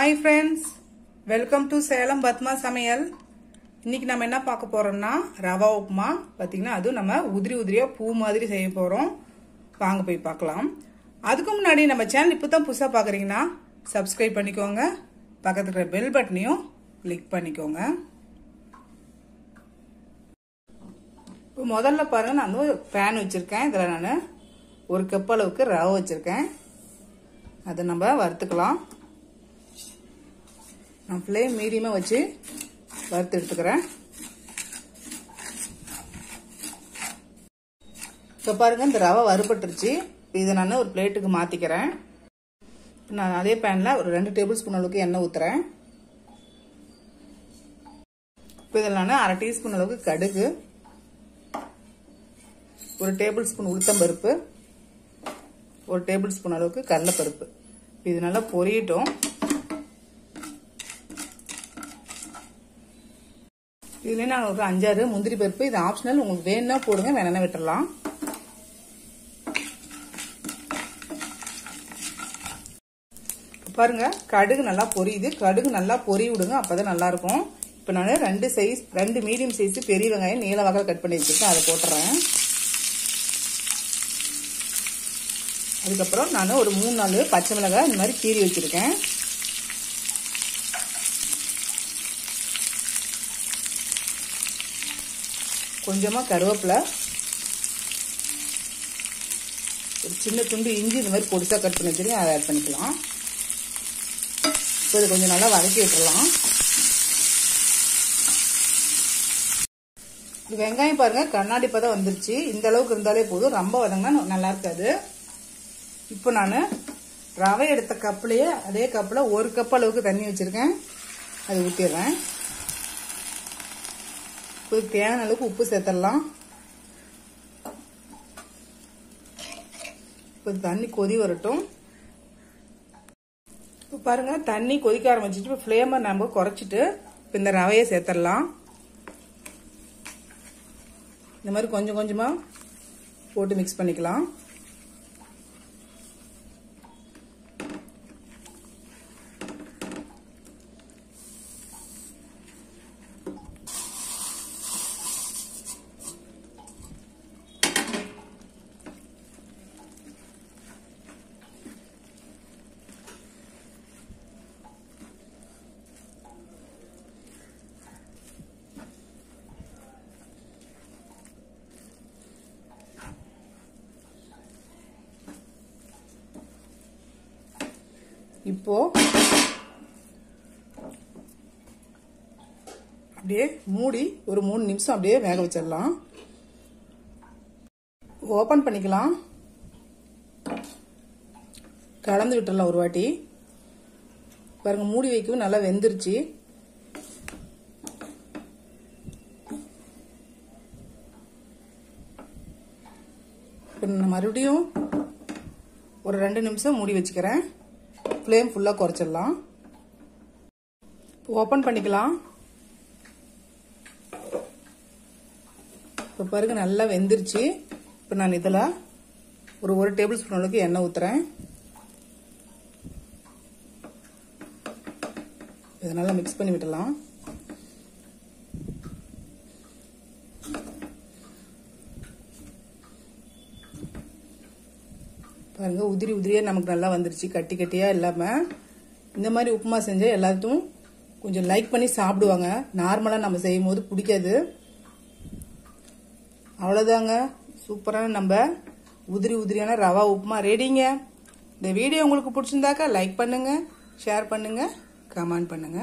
Hi friends, welcome to Salem Padma Samayal. இன்னைக்கு நம்ம என்ன பார்க்க போறோம்னா ரவா உப்புமா. பாத்தீங்கன்னா அது நம்ம உதிரியா பூ மாதிரி செய்ய போறோம். வாங்க போய் பார்க்கலாம். அதுக்கு முன்னாடி நம்ம சேனல் இப்பதான் புதுசா பாக்குறீங்கன்னா சப்ஸ்கிரைப் பண்ணிக்கோங்க. பக்கத்துல இருக்கிற பெல் பட்டனையும் கிளிக் பண்ணிக்கோங்க. இப்போ முதல்ல பாருங்க நான் ஒரு pan வச்சிருக்கேன். இதல நான் ஒரு கப் அளவுக்கு ரவை வச்சிருக்கேன். அதை நம்ம வறுத்துக்கலாம். நான் ஃப்ளேம் மீடியமா வச்சு வறுத்து எடுத்துக்கிறேன். இப்போ பாருங்க இந்த ரவை வறுபட்டுருச்சு. இதை நான் ஒரு பிளேட்டுக்கு மாத்திக்கிறேன். நான் அதே பேன்ல ஒரு 2 டேபிள் ஸ்பூன் அளவுக்கு எண்ணெய் ஊத்துறேன். இப்போ இதில் நான் 1/2 டீஸ்பூன் அளவுக்கு கடுகு, 1 டேபிள் ஸ்பூன் உளுத்தம்பருப்பு, 1 டேபிள் ஸ்பூன் அளவுக்கு கடலைப்பருப்பு. இது நல்லா பொரியட்டும். இதுல நான் ஒரு 5-6 முந்திரி பருப்பு, இது ஆப்ஷனல், உங்களுக்கு வேணும்னா போடுங்க, வேணா விட்டுறலாம். பாருங்க கடுகு நல்லா பொரியுது. கடுகு நல்லா பொரிய விடுங்க, அப்பதான் நல்லா இருக்கும். இப்ப நான் 2 மீடியம் சைஸ் பெரிய வெங்காயம் நீல வகையில் கட் பண்ணி வச்சிருக்கேன், அதை போட்டுறேன். அதுக்கப்புறம் நான் ஒரு 3-4 பச்சை மிளகாய் இந்த மாதிரி கீறி வச்சிருக்கேன். கொஞ்சமா கருவேப்பிலை, ஒரு சின்ன துண்டு இஞ்சி இந்த மாதிரி பொடிசா கட் பண்ணி வச்சிருக்கேன், அதை ஆட் பண்ணிக்கலாம். இப்போ இது கொஞ்சம் நல்லா வதக்கி விட்டுறலாம். வெங்காயம் பாருங்க கண்ணாடி பதம் வந்துருச்சு. இந்த அளவுக்கு இருந்தாலே போதும், ரொம்ப வதங்கினா நல்லா இருக்காது. இப்போ நான் ரவை எடுத்த கப்லயே அதே கப்ல 1 கப் அளவுக்கு தண்ணி வச்சிருக்கேன், அதை ஊற்றிடுறேன். கொஞ்சம் தேவையான அளவுக்கு உப்பு சேர்த்துடலாம். கொஞ்சம் தண்ணி கொதி வரட்டும். இப்போ பாருங்க தண்ணி கொதிக்க ஆரம்பிச்சிட்டு இப்போ ஃப்ளேமை நம்ம குறைச்சிட்டு இப்போ இந்த ரவையை சேர்த்துடலாம். இந்த மாதிரி கொஞ்சம் கொஞ்சமா போட்டு மிக்ஸ் பண்ணிக்கலாம். இப்போ அப்படியே மூடி ஒரு 3 நிமிஷம் அப்படியே வேக வச்சிடலாம். ஓபன் பண்ணிக்கலாம். கலந்து விட்டுறலாம் ஒரு வாட்டி. பாருங்க மூடி வைக்கவும் நல்லா வெந்துருச்சு. மறுபடியும் ஒரு 2 நிமிஷம் மூடி வச்சுக்கிறேன். ஃப்ளேம் ஃபுல்லா குறைச்சிடலாம். ஓபன் பண்ணிக்கலாம். இப்போ பாருங்க நல்லா வெந்துருச்சு. இப்போ நான் இதில் ஒரு 1 டேபிள் ஸ்பூன் அளவுக்கு எண்ணெய் ஊத்துறேன். இதை நல்லா மிக்ஸ் பண்ணி விடலாம். பாருங்க உதிரியா நமக்கு நல்லா வந்துருச்சு, கட்டி கட்டியா இல்லாம. இந்த மாதிரி உப்புமா செஞ்சா எல்லாத்துக்கும் கொஞ்சம் லைக் பண்ணி சாப்பிடுவாங்க. நார்மலா நம்ம செய்யும் போது பிடிக்காது. அவ்வளவுதாங்க, சூப்பரான நம்ம உதிரியான ரவா உப்புமா ரெடிங்க. இந்த வீடியோ உங்களுக்கு பிடிச்சிருந்தாக்கா லைக் பண்ணுங்க, ஷேர் பண்ணுங்க, கமெண்ட் பண்ணுங்க.